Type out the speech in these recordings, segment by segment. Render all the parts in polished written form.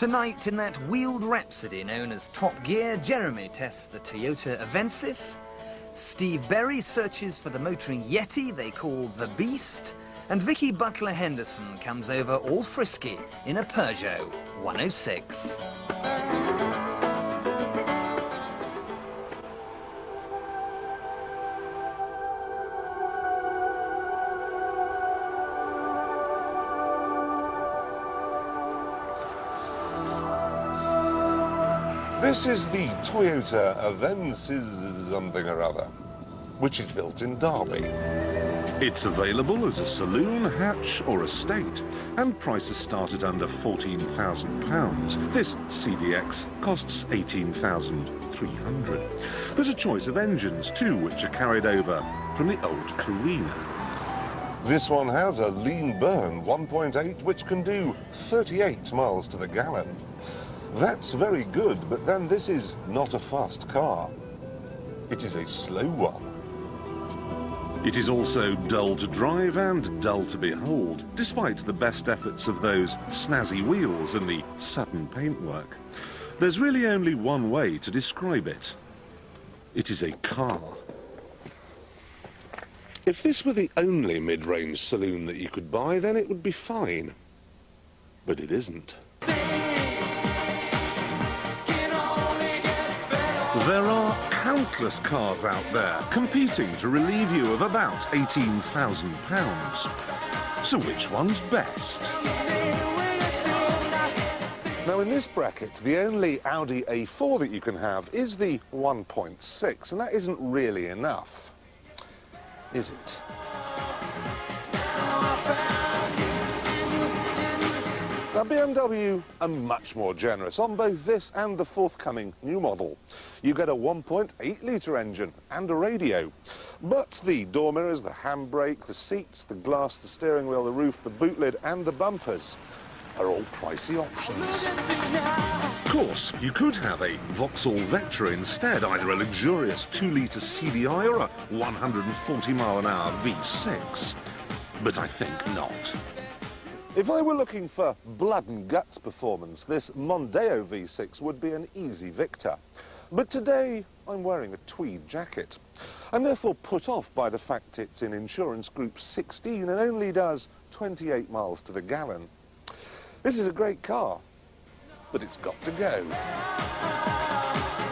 Tonight, in that wheeled rhapsody known as Top Gear, Jeremy tests the Toyota Avensis, Steve Berry searches for the motoring Yeti they call the Beast, and Vicki Butler-Henderson comes over all frisky in a Peugeot 106. This is the Toyota Avensis something or other, which is built in Derby. It's available as a saloon, hatch or estate, and prices start at under £14,000. This CDX costs £18,300. There's a choice of engines too, which are carried over from the old Carina. This one has a lean burn 1.8, which can do 38 miles to the gallon. That's very good, but then this is not a fast car. It is a slow one. It is also dull to drive and dull to behold, despite the best efforts of those snazzy wheels and the sudden paintwork. There's really only one way to describe it. It is a car. If this were the only mid-range saloon that you could buy, then it would be fine. But it isn't. There are countless cars out there competing to relieve you of about £18,000. So which one's best? Now in this bracket, the only Audi A4 that you can have is the 1.6, and that isn't really enough, is it? Now BMW are much more generous on both this and the forthcoming new model. You get a 1.8-litre engine and a radio. But the door mirrors, the handbrake, the seats, the glass, the steering wheel, the roof, the boot lid and the bumpers are all pricey options. Of course, you could have a Vauxhall Vectra instead, either a luxurious 2-litre CDI or a 140-mile-an-hour V6. But I think not. If I were looking for blood and guts performance, this Mondeo V6 would be an easy victor. But today, I'm wearing a tweed jacket. I'm therefore put off by the fact it's in insurance group 16 and only does 28 miles to the gallon. This is a great car, but it's got to go.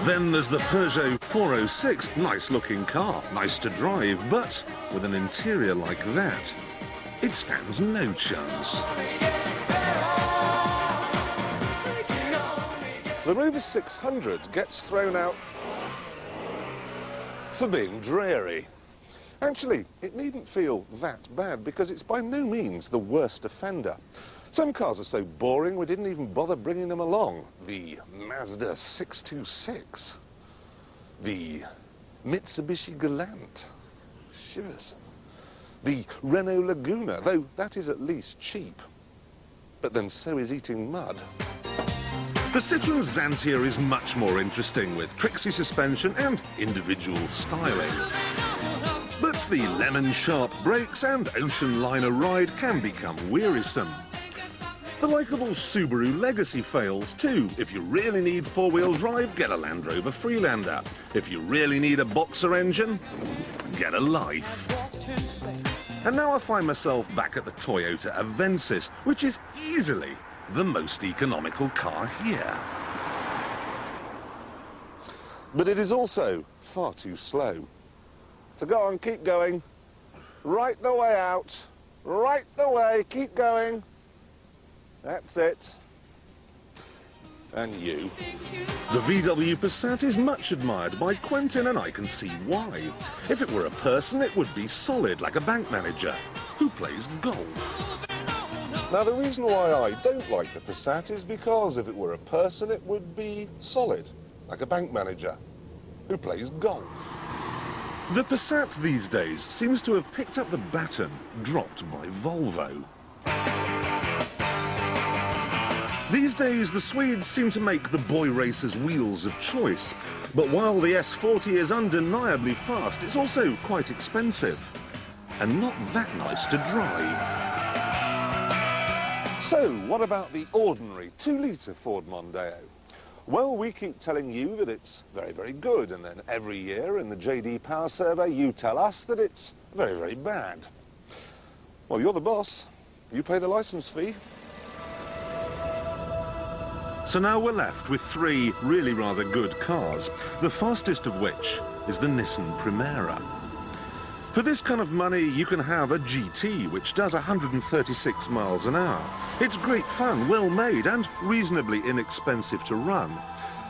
Then there's the Peugeot 406, nice-looking car, nice to drive, but with an interior like that, it stands no chance. The Rover 600 gets thrown out for being dreary. Actually, it needn't feel that bad because it's by no means the worst offender. Some cars are so boring we didn't even bother bringing them along. The Mazda 626, the Mitsubishi Galant, shivers. The Renault Laguna, though that is at least cheap. But then so is eating mud. The Citroën Xantia is much more interesting, with tricksy suspension and individual styling. But the lemon-sharp brakes and ocean liner ride can become wearisome. The likeable Subaru Legacy fails too. If you really need four-wheel drive, get a Land Rover Freelander. If you really need a boxer engine, get a Life. And now I find myself back at the Toyota Avensis, which is easily the most economical car here. But it is also far too slow. So go on, keep going. Right the way out. Right the way, keep going. That's it. And you. The VW Passat is much admired by Quentin, and I can see why. If it were a person, it would be solid, like a bank manager who plays golf. Now, the reason why I don't like the Passat is because if it were a person, it would be solid, like a bank manager who plays golf. The Passat these days seems to have picked up the baton dropped by Volvo. These days, the Swedes seem to make the boy racers' wheels of choice. But while the S40 is undeniably fast, it's also quite expensive. And not that nice to drive. So, what about the ordinary 2-litre Ford Mondeo? Well, we keep telling you that it's very, very good, and then every year in the JD Power Survey you tell us that it's very, very bad. Well, you're the boss. You pay the licence fee. So now we're left with 3 really rather good cars, the fastest of which is the Nissan Primera. For this kind of money, you can have a GT, which does 136 miles an hour. It's great fun, well made, and reasonably inexpensive to run.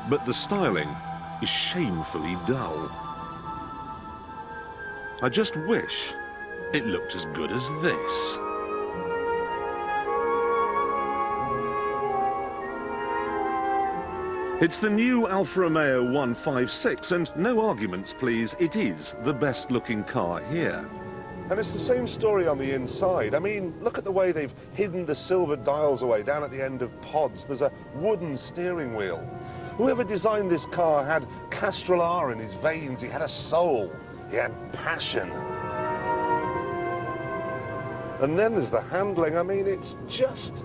But the styling is shamefully dull. I just wish it looked as good as this. It's the new Alfa Romeo 156, and no arguments, please, it is the best-looking car here. And it's the same story on the inside. I mean, look at the way they've hidden the silver dials away down at the end of pods. There's a wooden steering wheel. Whoever designed this car had Castrol in his veins. He had a soul. He had passion. And then there's the handling. I mean, it's just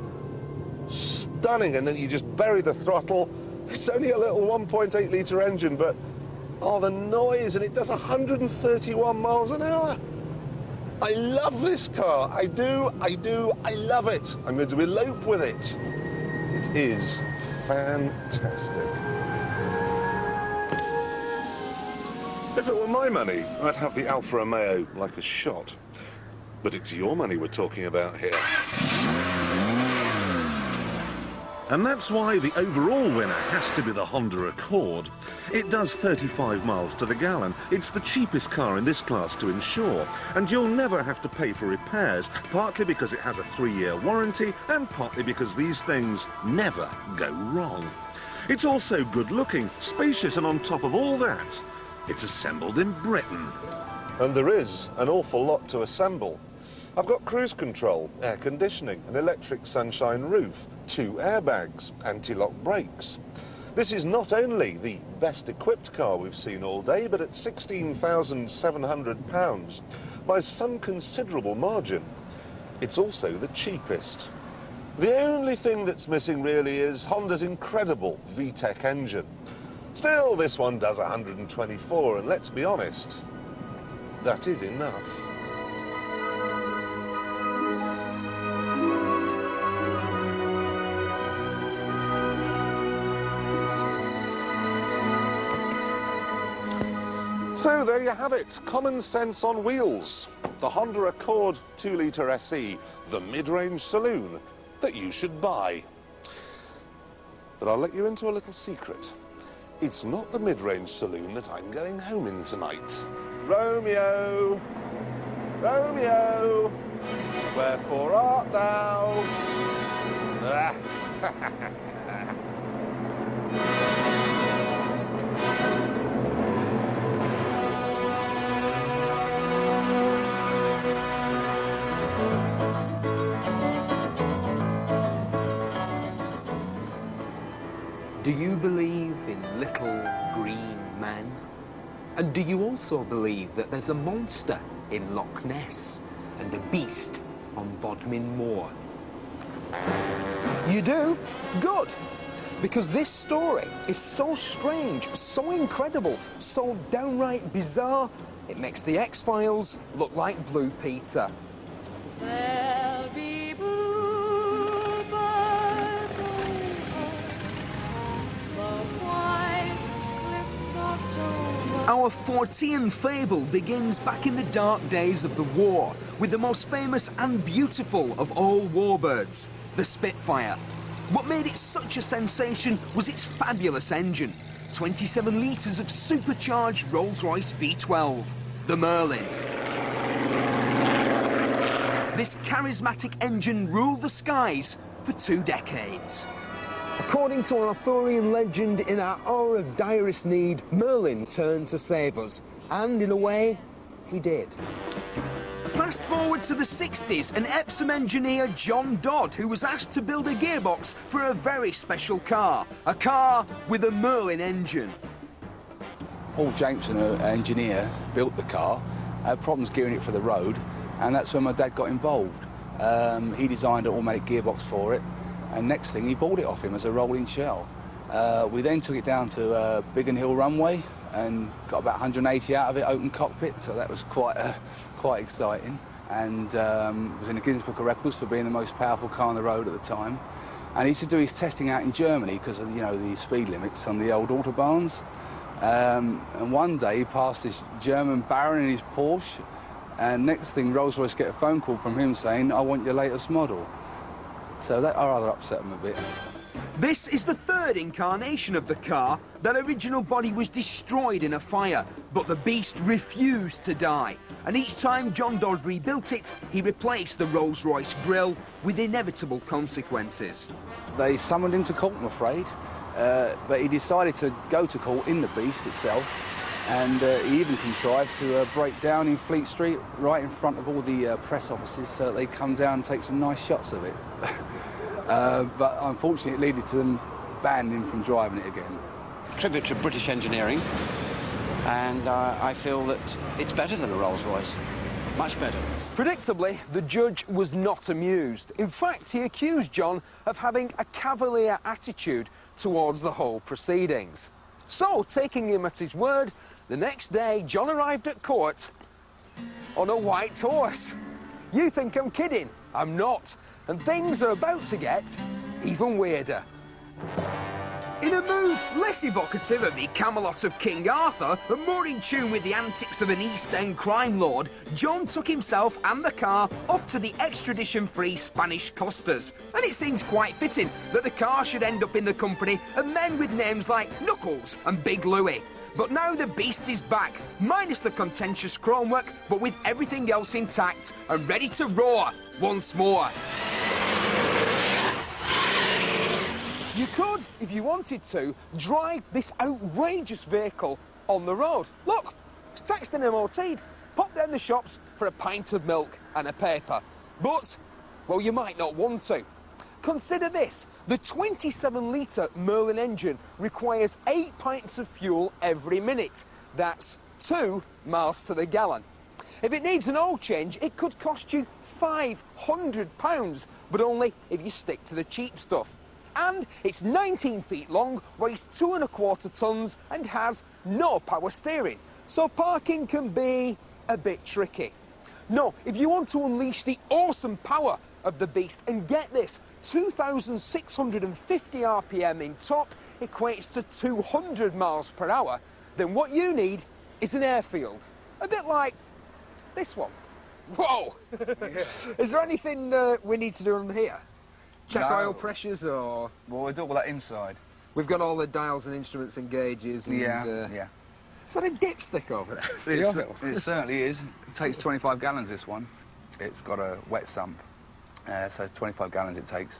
stunning. And then you just bury the throttle. It's only a little 1.8-litre engine, but, oh, the noise, and it does 131 miles an hour. I love this car. I do, I love it. I'm going to elope with it. It is fantastic. If it were my money, I'd have the Alfa Romeo like a shot. But it's your money we're talking about here. And that's why the overall winner has to be the Honda Accord. It does 35 miles to the gallon. It's the cheapest car in this class to insure, and you'll never have to pay for repairs, partly because it has a 3-year warranty, and partly because these things never go wrong. It's also good-looking, spacious, and on top of all that, it's assembled in Britain. And there is an awful lot to assemble. I've got cruise control, air conditioning, an electric sunshine roof, 2 airbags, anti-lock brakes. This is not only the best equipped car we've seen all day, but at £16,700, by some considerable margin, it's also the cheapest. The only thing that's missing really is Honda's incredible VTEC engine. Still, this one does 124, and let's be honest, that is enough. So there you have it, common sense on wheels. The Honda Accord 2-litre SE, the mid-range saloon that you should buy. But I'll let you into a little secret. It's not the mid-range saloon that I'm going home in tonight. Romeo, Romeo, wherefore art thou? Do you believe in little green men? And do you also believe that there's a monster in Loch Ness and a beast on Bodmin Moor? You do? Good. Because this story is so strange, so incredible, so downright bizarre, it makes the X-Files look like Blue Peter. There'll be bluebirds over the white cliffs of Dover. Our Fortean fable begins back in the dark days of the war with the most famous and beautiful of all warbirds, the Spitfire. What made it such a sensation was its fabulous engine, 27 litres of supercharged Rolls-Royce V12, the Merlin. This charismatic engine ruled the skies for 2 decades. According to an Arthurian legend, in our hour of direst need, Merlin turned to save us. And in a way, he did. Fast forward to the 60s, an Epsom engineer, John Dodd, who was asked to build a gearbox for a very special car. A car with a Merlin engine. Paul Jameson, an engineer, built the car, had problems gearing it for the road, and that's when my dad got involved. He designed an automatic gearbox for it, and next thing he bought it off him as a rolling shell. We then took it down to Biggin Hill runway and got about 180 out of it, open cockpit, so that was quite exciting. And was in the Guinness Book of Records for being the most powerful car on the road at the time. And he used to do his testing out in Germany because of, you know, the speed limits on the old autobahns. And one day he passed this German baron in his Porsche, and next thing Rolls-Royce get a phone call from him saying, "I want your latest model." So that rather upset him a bit. This is the third incarnation of the car. That original body was destroyed in a fire, but the beast refused to die. And each time John Dodd rebuilt it, he replaced the Rolls-Royce grille with inevitable consequences. They summoned him to court, I'm afraid, but he decided to go to court in the beast itself, and he even contrived to break down in Fleet Street right in front of all the press offices so that they come down and take some nice shots of it. But unfortunately it led to them banning him from driving it again. Tribute to British engineering, and I feel that it's better than a Rolls-Royce, much better. Predictably, the judge was not amused. In fact, he accused John of having a cavalier attitude towards the whole proceedings. So, taking him at his word, the next day John arrived at court on a white horse. You think I'm kidding? I'm not. And things are about to get even weirder. In a move less evocative of the Camelot of King Arthur and more in tune with the antics of an East End crime lord, John took himself and the car off to the extradition-free Spanish costas. And it seems quite fitting that the car should end up in the company of men with names like Knuckles and Big Louie. But now the beast is back, minus the contentious chromework, but with everything else intact and ready to roar once more. You could, if you wanted to, drive this outrageous vehicle on the road. Look, it's taxed and MOT'd. Pop down the shops for a pint of milk and a paper. But, well, you might not want to. Consider this, the 27-litre Merlin engine requires 8 pints of fuel every minute. That's 2 miles to the gallon. If it needs an oil change, it could cost you £500, but only if you stick to the cheap stuff. And it's 19 feet long, weighs 2¼ tons, and has no power steering. So parking can be a bit tricky. No, if you want to unleash the awesome power of the beast, and get this, 2,650 RPM in top equates to 200 miles per hour, then what you need is an airfield. A bit like this one. Whoa! Is there anything we need to do on here? Check oil pressures, or...? Well, we'll do all that inside. We've got all the dials and instruments and gauges and... Yeah. Is that a dipstick over there? It certainly is. It takes 25 gallons, this one. It's got a wet sump, so 25 gallons it takes.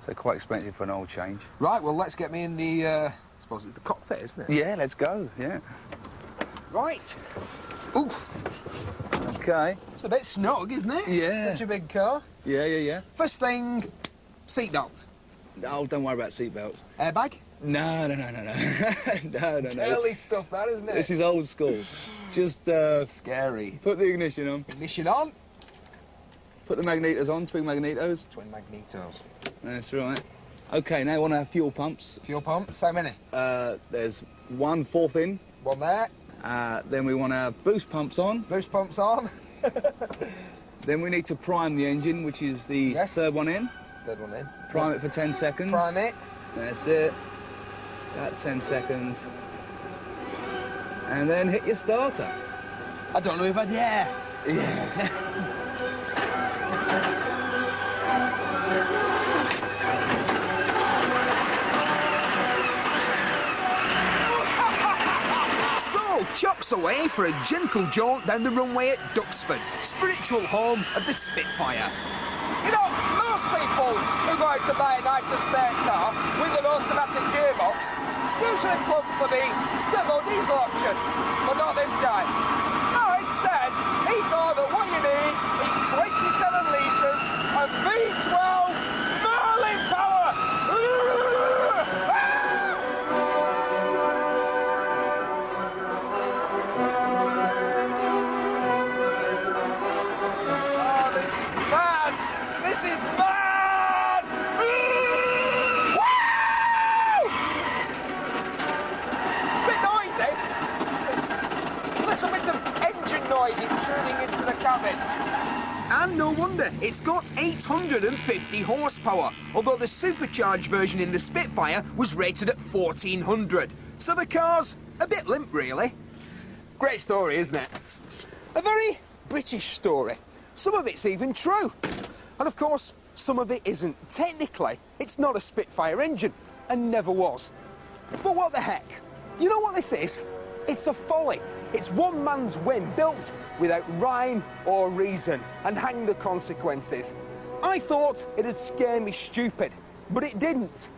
So quite expensive for an oil change. Right, well, let's get me in the, I suppose it's the cockpit, isn't it? Yeah, let's go, yeah. Right. Ooh. Okay. It's a bit snug, isn't it? Yeah. Such a big car. Yeah. First thing, seatbelt. Oh, don't worry about seatbelts. Airbag? No. No. Early stuff, that, isn't it? This is old school. Just, scary. put the ignition on. Ignition on. Put the magnetos on, twin magnetos. Twin magnetos. That's right. Okay, now we want to have fuel pumps. Fuel pumps, how many? There's 1 4th in. One there. Then we want to have boost pumps on. Boost pumps on. Then we need to prime the engine, which is the third one in. Third one in. Prime it for 10 seconds. Prime it. That's it. About 10 seconds. And then hit your starter. I don't know if I dare. Yeah. Chocks away for a gentle jaunt down the runway at Duxford, spiritual home of the Spitfire. You know, most people who go out to buy a nice estate car with an automatic gearbox usually plug for the turbo diesel option, but not this guy. No, instead, he thought that what you need is 27 litres of V12 Merlin power. engine tuning into the cabin. And no wonder, it's got 850 horsepower, although the supercharged version in the Spitfire was rated at 1400. So the car's a bit limp, really. Great story, isn't it? A very British story. Some of it's even true. And of course, some of it isn't. Technically, it's not a Spitfire engine, and never was. But what the heck? You know what this is? It's a folly. It's one man's whim built without rhyme or reason, and hang the consequences. I thought it'd scare me stupid, but it didn't.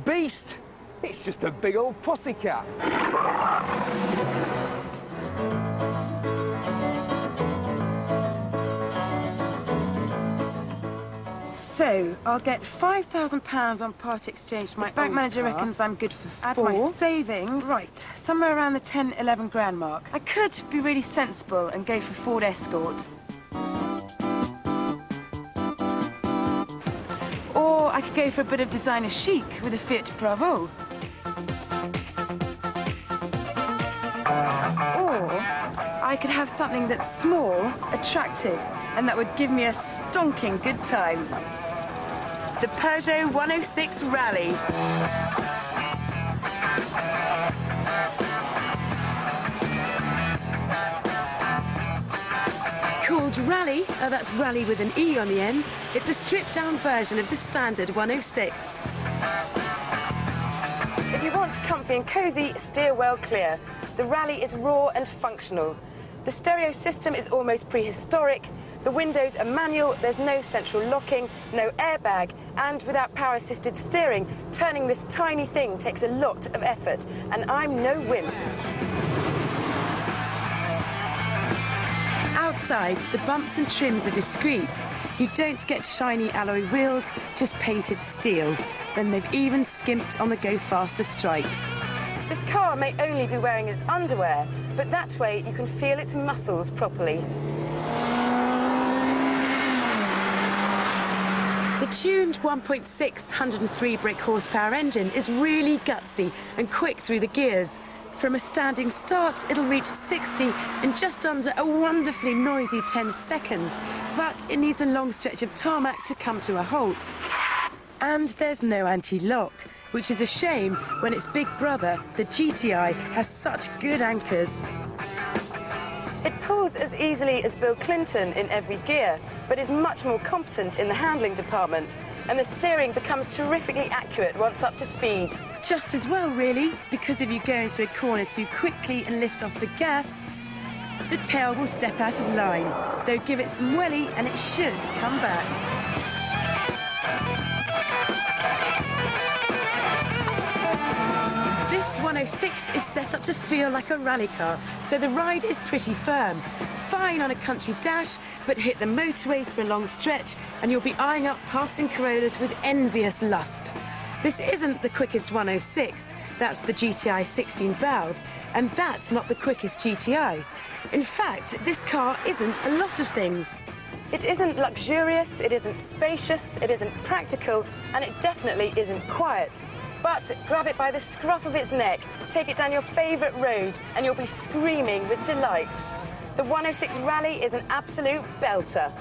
Beast, it's just a big old pussycat. So, I'll get £5,000 on part exchange. My bank manager reckons I'm good for 4. Add my savings. Right, somewhere around the 10, 11 grand mark. I could be really sensible and go for Ford Escort. Or I could go for a bit of designer chic with a Fiat Bravo. Or I could have something that's small, attractive, and that would give me a stonking good time. The Peugeot 106 Rallye. Called Rallye, that's Rallye with an E on the end, it's a stripped-down version of the standard 106. If you want comfy and cosy, steer well clear. The Rallye is raw and functional. The stereo system is almost prehistoric. The windows are manual, there's no central locking, no airbag, and without power-assisted steering, turning this tiny thing takes a lot of effort, and I'm no wimp. Outside, the bumps and trims are discreet. You don't get shiny alloy wheels, just painted steel. Then they've even skimped on the Go Faster stripes. This car may only be wearing its underwear, but that way you can feel its muscles properly. The tuned 1.6 103 brake horsepower engine is really gutsy and quick through the gears. From a standing start, it'll reach 60 in just under a wonderfully noisy 10 seconds, but it needs a long stretch of tarmac to come to a halt. And there's no anti-lock, which is a shame when its big brother, the GTI, has such good anchors. It pulls as easily as Bill Clinton in every gear, but is much more competent in the handling department, and the steering becomes terrifically accurate once up to speed. Just as well, really, because if you go into a corner too quickly and lift off the gas, the tail will step out of line, though give it some welly and it should come back. This 106 is set up to feel like a rally car, so the ride is pretty firm. Fine on a country dash, but hit the motorways for a long stretch and you'll be eyeing up passing Corollas with envious lust. This isn't the quickest 106, that's the GTI 16-valve, and that's not the quickest GTI. In fact, this car isn't a lot of things. It isn't luxurious, it isn't spacious, it isn't practical, and it definitely isn't quiet. But grab it by the scruff of its neck, take it down your favourite road, and you'll be screaming with delight. The 106 Rallye is an absolute belter.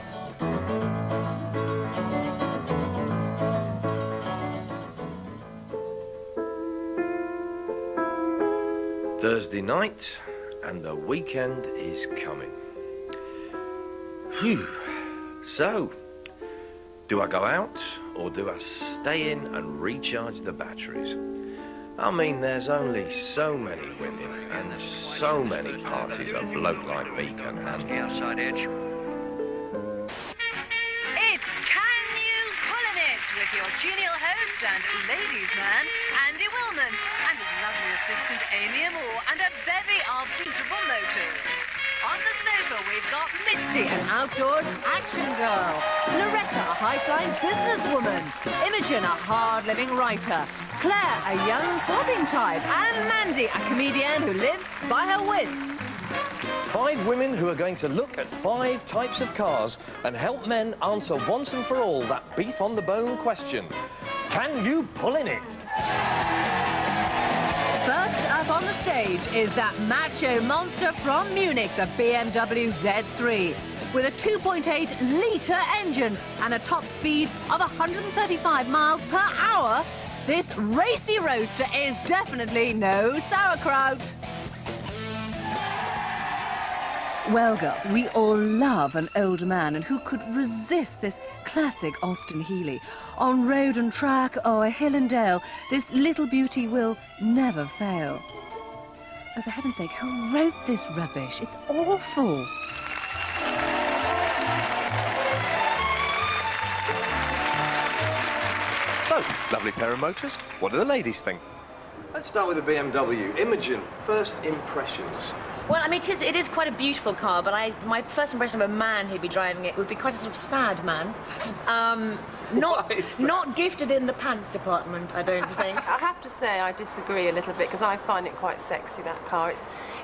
Thursday night, and the weekend is coming. Phew. So, do I go out, or do I stay in and recharge the batteries? I mean, there's only so many women and so many parties a bloke like me can handle. The outside edge. It's Can You Pullin' It with your genial host and ladies' man, Andy Wilman, and his lovely assistant, Amy Moore, and a bevy of beautiful motors. On the sofa, we've got Misty, an outdoors action girl. Loretta, a high-flying businesswoman. Imogen, a hard-living writer. Claire, a young bobbing type. And Mandy, a comedian who lives by her wits. 5 women who are going to look at 5 types of cars and help men answer once and for all that beef-on-the-bone question. Can you pull in it? First up on the stage is that macho monster from Munich, the BMW Z3. With a 2.8-litre engine and a top speed of 135 miles per hour, this racy roadster is definitely no sauerkraut. Well, girls, we all love an old man, and who could resist this classic Austin Healey? On road and track or hill and dale, this little beauty will never fail. Oh, for heaven's sake, who wrote this rubbish? It's awful. So, lovely pair of motors. What do the ladies think? Let's start with the BMW. Imogen, first impressions. Well, I mean, it is quite a beautiful car, but my first impression of a man who'd be driving it would be quite a sort of sad man. Not gifted in the pants department, I don't think. I have to say I disagree a little bit, because I find it quite sexy, that car.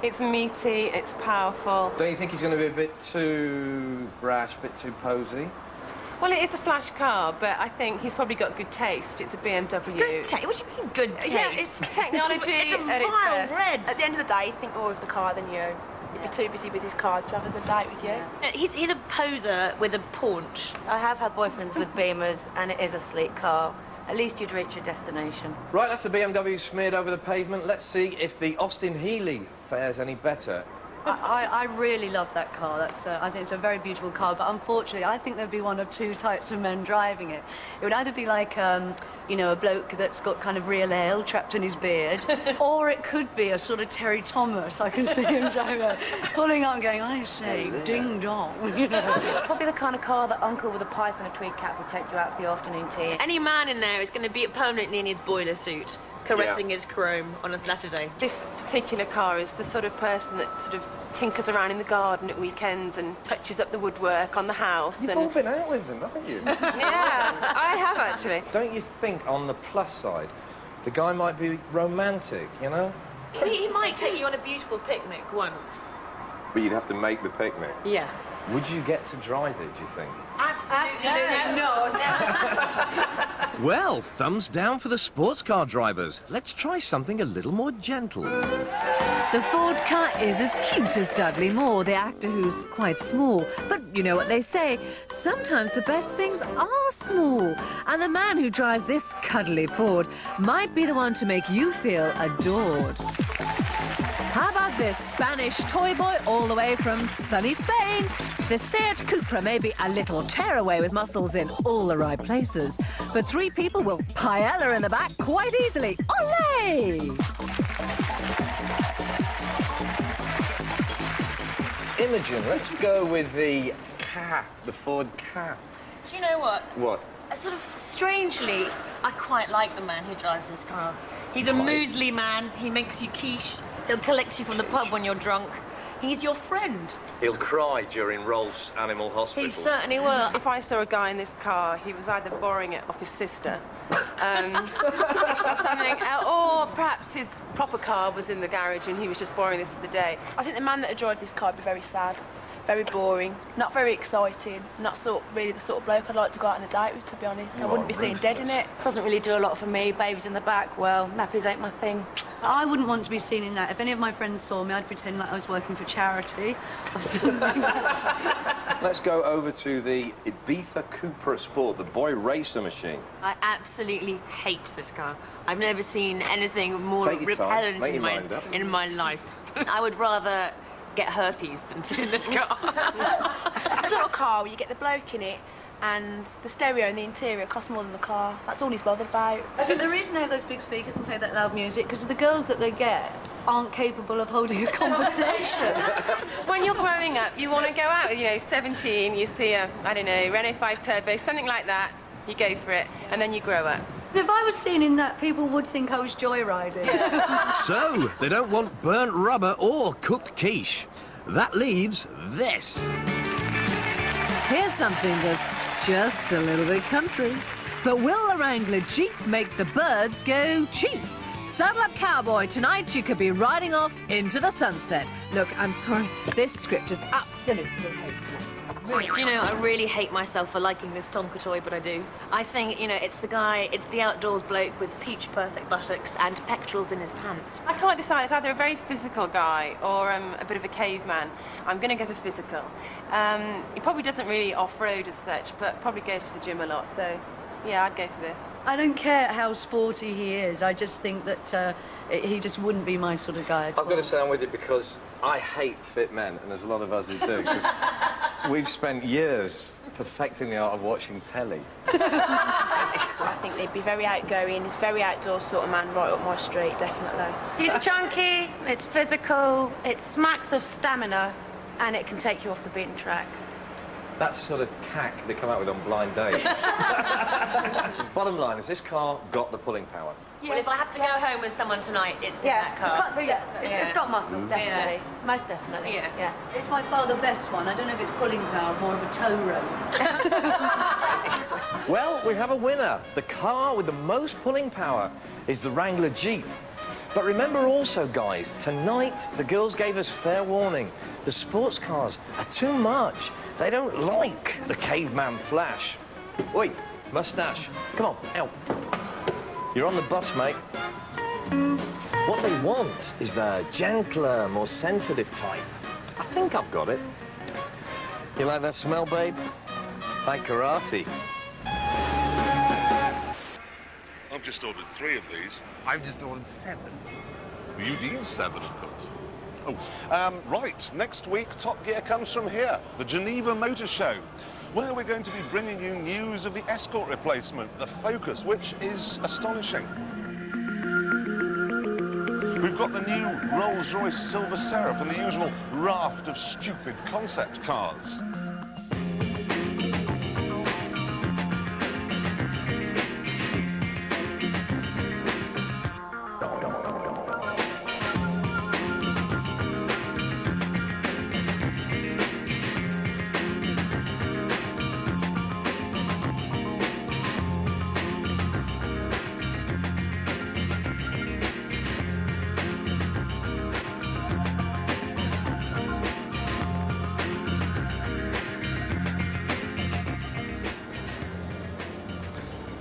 It's meaty, it's powerful. Don't you think he's going to be a bit too brash, a bit too posy? Well, it is a flash car, but I think he's probably got good taste. It's a BMW. Good taste? What do you mean good taste? Yeah, it's technology. It's a vile red. At the end of the day, you think more of the car than you. You'd be too busy with his cars to have a good date with you. He's a poser with a paunch. I have had boyfriends with Beamers, and it is a sleek car. At least you'd reach your destination. Right, that's the BMW smeared over the pavement. Let's see if the Austin Healey fares any better. I really love that car. I think it's a very beautiful car, but unfortunately I think there'd be one of two types of men driving it. It would either be like, you know, a bloke that's got kind of real ale trapped in his beard, or it could be a sort of Terry Thomas. I can see him driving, pulling up and going, I say, ding dong, you know. It's probably the kind of car that uncle with a pipe and a tweed cap would take you out for the afternoon tea. Any man in there is going to be permanently in his boiler suit, caressing his chrome on a Saturday. This particular car is the sort of person that sort of tinkers around in the garden at weekends and touches up the woodwork on the house. You've all been out with them, haven't you? Yeah, I have actually. Don't you think, on the plus side, the guy might be romantic, you know? He might take you on a beautiful picnic once. But you'd have to make the picnic. Yeah. Would you get to drive it, do you think? Absolutely not. Well, thumbs down for the sports car drivers. Let's try something a little more gentle. The Ford car is as cute as Dudley Moore, the actor who's quite small. But you know what they say, sometimes the best things are small. And the man who drives this cuddly Ford might be the one to make you feel adored. How about this Spanish toy boy all the way from sunny Spain? The Seat Cupra may be a little tearaway with muscles in all the right places, but three people will paella in the back quite easily. Olé! Imogen, let's go with the Ford Ka. Do you know what? What? Sort of strangely, I quite like the man who drives this car. He's a muesli man. He makes you quiche. He'll collect you from the pub when you're drunk. He's your friend. He'll cry during Rolf's Animal Hospital. He certainly will. If I saw a guy in this car, he was either borrowing it off his sister, or something, or perhaps his proper car was in the garage and he was just borrowing this for the day. I think the man that would drive this car would be very sad, very boring, not very exciting, not really the sort of bloke I'd like to go out on a date with, to be honest. I wouldn't be seen dead in it. Doesn't really do a lot for me. Babies in the back, well, nappies ain't my thing. I wouldn't want to be seen in that. If any of my friends saw me, I'd pretend like I was working for charity or something. Let's go over to the Ibiza Cupra Sport, the boy racer machine. I absolutely hate this car. I've never seen anything more Take your time. repellent Make your mind up. in my life. I would rather get herpes than sit in this car. It's the sort of car where you get the bloke in it and the stereo and the interior costs more than the car. That's all he's bothered about. I think the reason they have those big speakers and play that loud music because the girls that they get aren't capable of holding a conversation. When you're growing up, you want to go out, you know, 17, you see a, I don't know, Renault 5 Turbo, something like that, you go for it, and then you grow up. If I was seen in that, people would think I was joyriding. So, they don't want burnt rubber or cooked quiche. That leaves this. Here's something that's just a little bit country. But will the Wrangler Jeep make the birds go cheap? Saddle up, cowboy. Tonight you could be riding off into the sunset. Look, I'm sorry. This script is absolutely hopeless. Do you know, I really hate myself for liking this Tonka toy, but I do. I think, you know, it's the guy, it's the outdoors bloke with peach-perfect buttocks and pectorals in his pants. I can't decide. It's either a very physical guy or a bit of a caveman. I'm going to go for physical. He probably doesn't really off-road as such, but probably goes to the gym a lot, so yeah, I'd go for this. I don't care how sporty he is. I just think that he just wouldn't be my sort of guy at all. I've got to say I'm with you because I hate fit men, and there's a lot of us who do. 'Cause we've spent years perfecting the art of watching telly. I think they'd be very outgoing. He's a very outdoors sort of man, right up my street, definitely. He's chunky, it's physical, it smacks of stamina, and it can take you off the beaten track. That's the sort of cack they come out with on blind dates. Bottom line is, this car got the pulling power. Yeah. Well, if I had to go home with someone tonight, it's in that car. It's got muscle, definitely. Most definitely. Yeah. It's by far the best one. I don't know if it's pulling power, more of a tow rope. Well, we have a winner. The car with the most pulling power is the Wrangler Jeep. But remember also, guys, tonight the girls gave us fair warning. The sports cars are too much. They don't like the caveman flash. Oi, mustache. Come on, out. You're on the bus, mate. What they want is the gentler, more sensitive type. I think I've got it. You like that smell, babe? Like karate. I've just ordered 3 of these. I've just ordered 7. You need 7, of course. Oh, right, next week, Top Gear comes from here, the Geneva Motor Show, where we're going to be bringing you news of the Escort replacement, the Focus, which is astonishing. We've got the new Rolls-Royce Silver Seraph and the usual raft of stupid concept cars.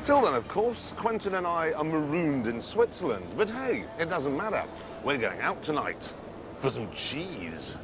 Till then, of course, Quentin and I are marooned in Switzerland. But hey, it doesn't matter. We're going out tonight for some cheese.